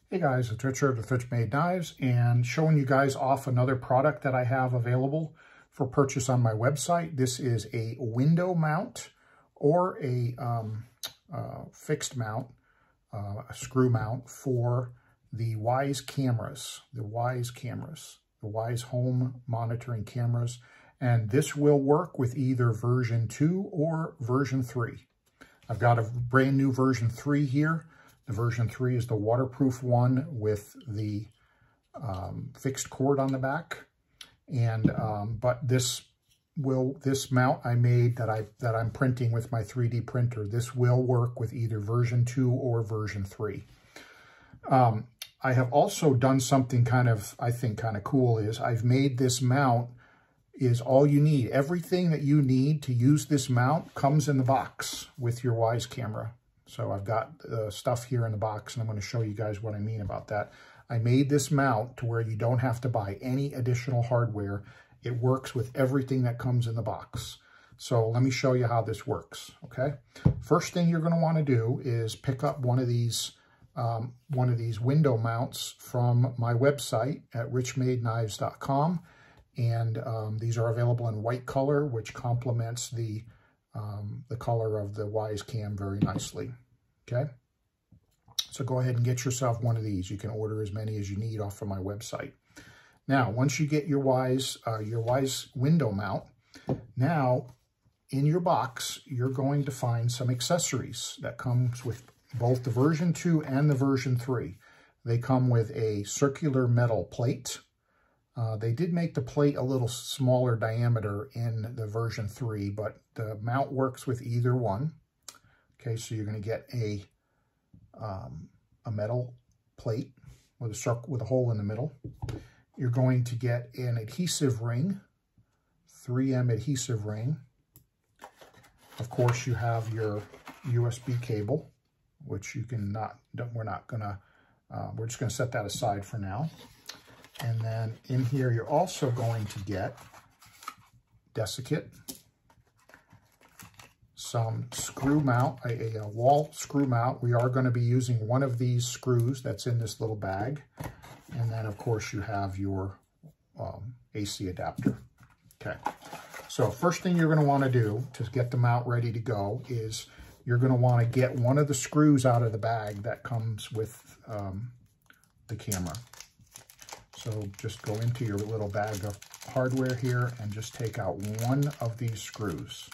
Hey guys, it's Richard with Rich Made Knives and showing you guys off another product that I have available for purchase on my website. This is a window mount or a fixed mount, a screw mount for the Wyze cameras, the Wyze home monitoring cameras. And this will work with either version 2 or version 3. I've got a brand new version 3 here. The version 3 is the waterproof one with the fixed cord on the back. And but this mount I made that I'm printing with my 3D printer, this will work with either version 2 or version 3. I have also done something I think kind of cool is I've made this mount is all you need. Everything that you need to use this mount comes in the box with your Wyze camera. So I've got stuff here in the box, and I'm going to show you guys what I mean about that. I made this mount to where you don't have to buy any additional hardware. It works with everything that comes in the box. So let me show you how this works, okay? First thing you're going to want to do is pick up one of these window mounts from my website at richmadeknives.com. And these are available in white color, which complements the color of the Wyze cam very nicely, okay? So go ahead and get yourself one of these. You can order as many as you need off of my website. Now, once you get your Wyze window mount, now in your box, you're going to find some accessories that comes with both the version 2 and the version 3. They come with a circular metal plate. They did make the plate a little smaller diameter in the version 3, but the mount works with either one. Okay, so you're going to get a metal plate with a hole in the middle. You're going to get an adhesive ring, 3M adhesive ring. Of course, you have your USB cable, which you can we're just going to set that aside for now. And then in here, you're also going to get desiccant, some screw mount, a wall screw mount. We are going to be using one of these screws that's in this little bag. And then, of course, you have your AC adapter. Okay. So first thing you're going to want to do to get the mount ready to go is you're going to want to get one of the screws out of the bag that comes with the camera. So just go into your little bag of hardware here and just take out one of these screws,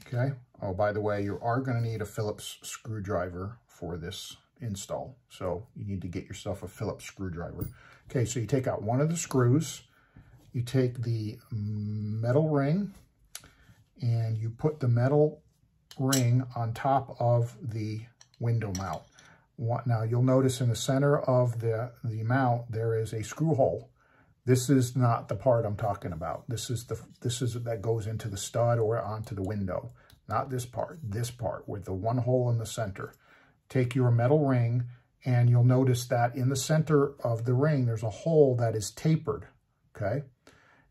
okay? Oh, by the way, you are going to need a Phillips screwdriver for this install. So you need to get yourself a Phillips screwdriver. Okay, so you take out one of the screws, you take the metal ring, and you put the metal ring on top of the window mount. Now you'll notice in the center of the mount there is a screw hole. This is not the part I'm talking about. This is that goes into the stud or onto the window. Not this part with the one hole in the center. Take your metal ring, and you'll notice that in the center of the ring there's a hole that is tapered, okay?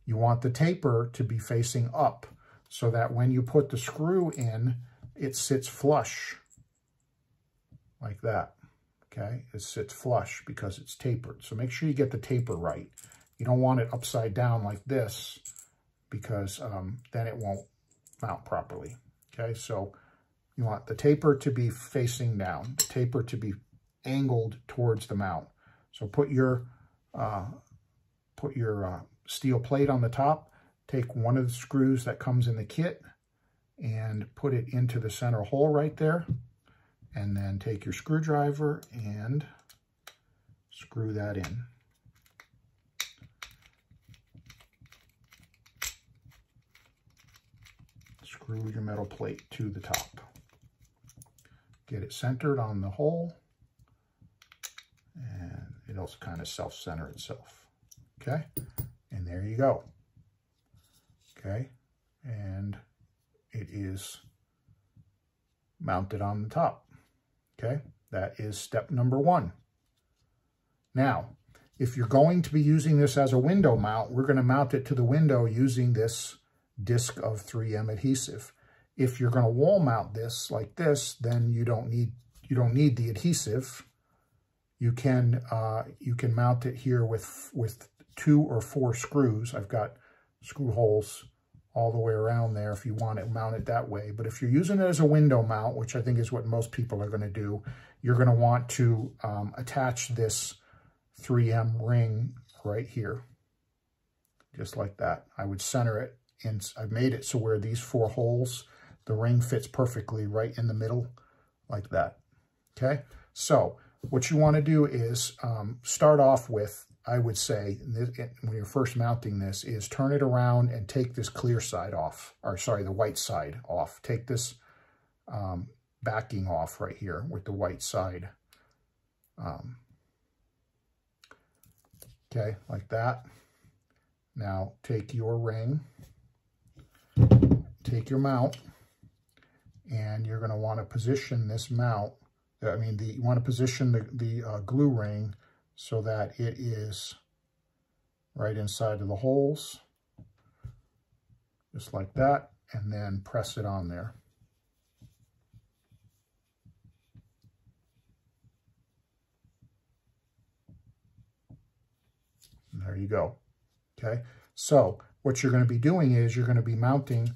You want the taper to be facing up so that when you put the screw in, it sits flush like that. Okay, it sits flush because it's tapered. So make sure you get the taper right. You don't want it upside down like this because then it won't mount properly. Okay, so you want the taper to be facing down, the taper to be angled towards the mount. So put your steel plate on the top, take one of the screws that comes in the kit and put it into the center hole right there. And then take your screwdriver and screw that in. Screw your metal plate to the top. Get it centered on the hole, and it'll kind of self-center itself. Okay, and there you go. Okay, and it is mounted on the top. Okay, that is step number 1. Now, if you're going to be using this as a window mount, we're going to mount it to the window using this disc of 3M adhesive. If you're going to wall mount this like this, then you don't need the adhesive. You can mount it here with 2 or 4 screws. I've got screw holes all the way around there if you want it mounted that way. But if you're using it as a window mount, which I think is what most people are going to do, you're going to want to attach this 3M ring right here, just like that. I would center it, and I've made it so where these 4 holes, the ring fits perfectly right in the middle, like that. Okay, so what you want to do is start off with, I would say, when you're first mounting this, is turn it around and take this clear side off, or sorry, the white side off. Take this backing off right here with the white side. Okay, like that. Now take your ring, take your mount, and you're going to want to position this mount. You want to position the glue ring so that it is right inside of the holes, just like that, and then press it on there. And there you go. Okay, so what you're going to be doing is you're going to be mounting,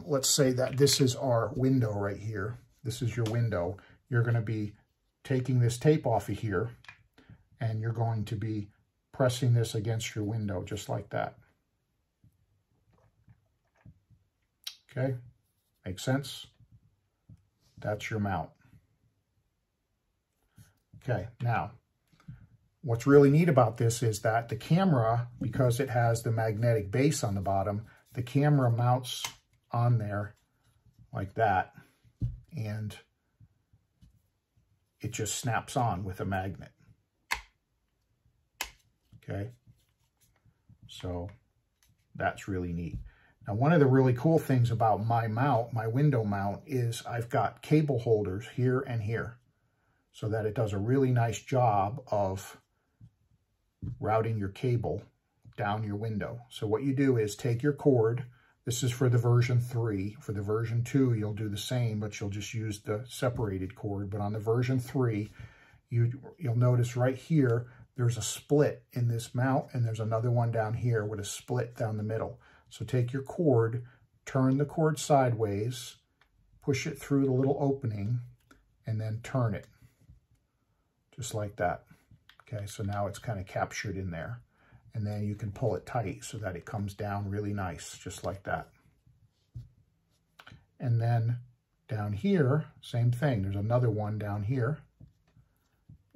let's say that this is our window right here. This is your window. You're going to be taking this tape off of here, and you're going to be pressing this against your window just like that. Okay, makes sense? That's your mount. Okay, now, what's really neat about this is that the camera, because it has the magnetic base on the bottom, the camera mounts on there like that, and it just snaps on with a magnet. Okay, so that's really neat. Now, one of the really cool things about my mount, my window mount, is I've got cable holders here and here, so that it does a really nice job of routing your cable down your window. So what you do is take your cord. This is for the version 3. For the version 2, you'll do the same, but you'll just use the separated cord. But on the version 3, you'll notice right here, there's a split in this mount, and there's another one down here with a split down the middle. So take your cord, turn the cord sideways, push it through the little opening, and then turn it, just like that. Okay, so now it's kind of captured in there. And then you can pull it tight so that it comes down really nice, just like that. And then down here, same thing. There's another one down here.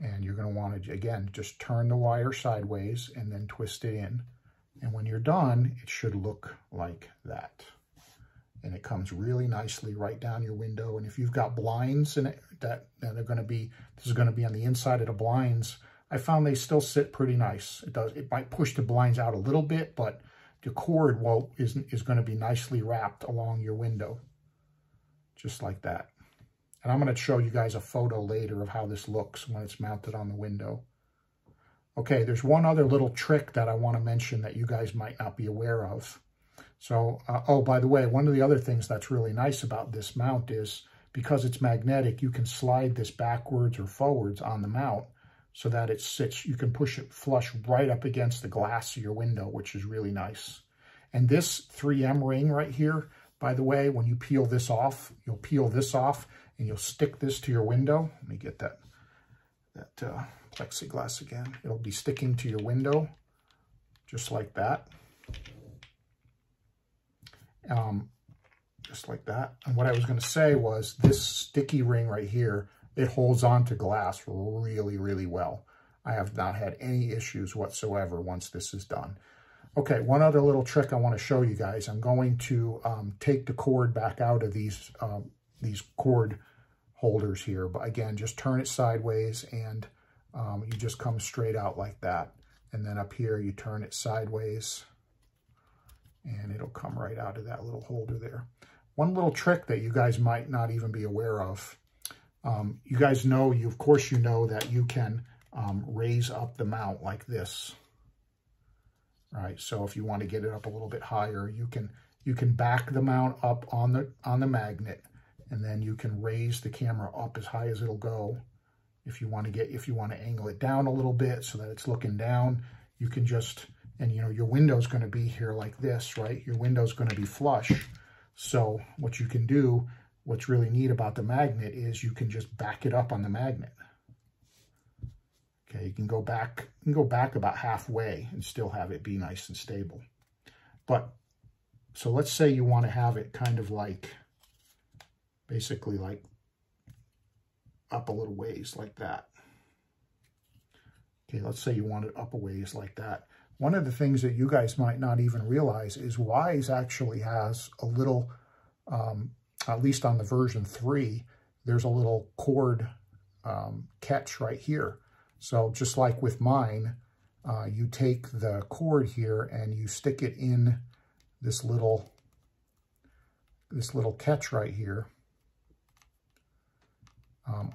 And you're going to want to, again, just turn the wire sideways and then twist it in. And when you're done, it should look like that. And it comes really nicely right down your window. And if you've got blinds in it, that are going to be, this is going to be on the inside of the blinds, I found they still sit pretty nice. It might push the blinds out a little bit, but the cord is going to be nicely wrapped along your window, just like that. And I'm going to show you guys a photo later of how this looks when it's mounted on the window. Okay, there's one other little trick that I want to mention that you guys might not be aware of. So, oh, by the way, one of the other things that's really nice about this mount is because it's magnetic, you can slide this backwards or forwards on the mount so that it sits, you can push it flush right up against the glass of your window, which is really nice. And this 3M ring right here, by the way, when you peel this off, you'll peel this off and you'll stick this to your window. Let me get that plexiglass again. It'll be sticking to your window, just like that. Just like that. And what I was going to say was this sticky ring right here, it holds on to glass really, really well. I have not had any issues whatsoever once this is done. Okay, one other little trick I want to show you guys. I'm going to take the cord back out of these cord holders here. But again, just turn it sideways and you just come straight out like that. And then up here, you turn it sideways and it'll come right out of that little holder there. One little trick that you guys might not even be aware of. You guys know, of course you know that you can raise up the mount like this. Right, so if you want to get it up a little bit higher, you can back the mount up on the magnet, and then you can raise the camera up as high as it'll go If you want to angle it down a little bit so that it's looking down, you can just, and you know, your window's going to be here like this, right? Your window's going to be flush. So what you can do, what's really neat about the magnet is you can just back it up on the magnet. Okay, you can go back about halfway and still have it be nice and stable. But so let's say you want to have it kind of like, basically like up a little ways like that. Okay, let's say you want it up a ways like that. One of the things that you guys might not even realize is Wyze actually has a little, at least on the version 3, there's a little cord catch right here. So just like with mine, you take the cord here and you stick it in this little catch right here.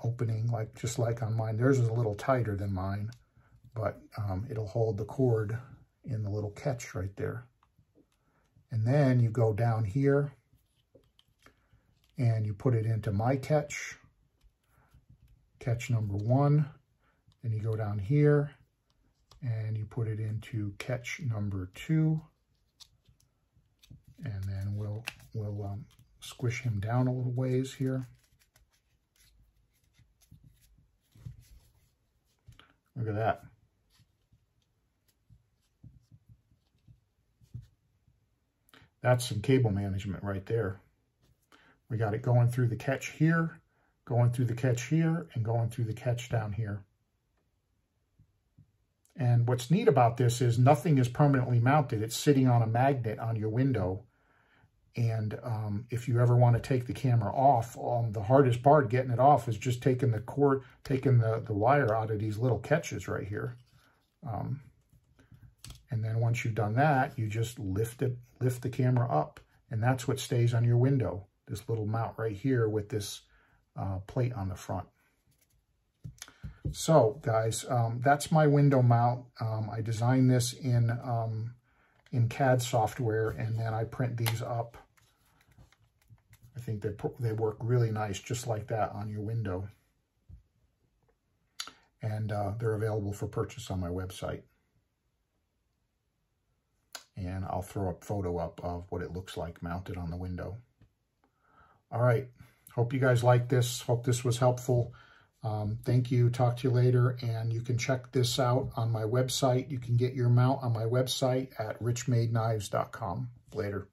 Opening, like just like on mine. Theirs is a little tighter than mine, but it'll hold the cord in the little catch right there. And then you go down here and you put it into my catch number 1. Then you go down here and you put it into catch number 2. And then we'll squish him down a little ways here. Look at that. That's some cable management right there. We got it going through the catch here, going through the catch here, and going through the catch down here. And what's neat about this is nothing is permanently mounted. It's sitting on a magnet on your window. And if you ever want to take the camera off, the hardest part getting it off is just taking the cord, taking the wire out of these little catches right here. And then once you've done that, you just lift the camera up, and that's what stays on your window. This little mount right here with this plate on the front. So guys, that's my window mount. I designed this in CAD software, and then I print these up. I think they work really nice just like that on your window. And they're available for purchase on my website. And I'll throw a photo up of what it looks like mounted on the window. All right. Hope you guys like this. Hope this was helpful. Thank you. Talk to you later. And you can check this out on my website. You can get your mount on my website at richmadeknives.com. Later.